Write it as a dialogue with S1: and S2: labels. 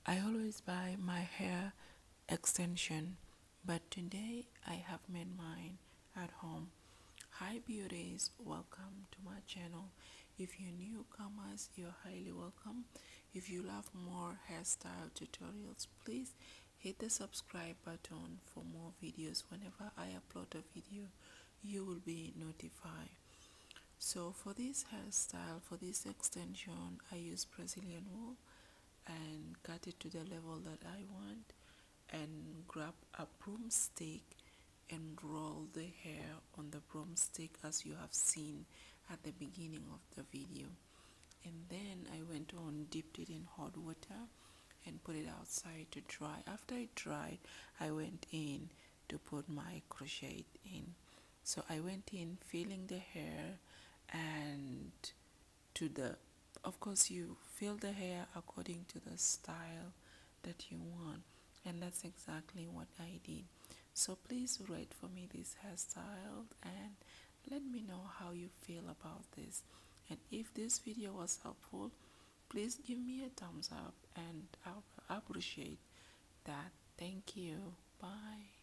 S1: I always buy my hair extension, but today I have made mine at home. Hi beauties, welcome to my channel. If you're newcomers, you're highly welcome. If you love more hairstyle tutorials, please hit the subscribe button for more videos. Whenever I upload a video, you will be notified. So for this hairstyle, for this extension, I use Brazilian wool and cut it to the level that I want, and grab a broomstick and roll the hair on the broomstick as you have seen at the beginning of the video. And then I went on, dipped it in hot water and put it outside to dry. After it dried, I went in to put my crochet in. So I went in filling the hair, and to the of course you fill the hair according to the style that you want, and that's exactly what I did. So please rate for me this hairstyle and let me know how you feel about this. And if this video was helpful, please give me a thumbs up and I'll appreciate that. Thank you. Bye.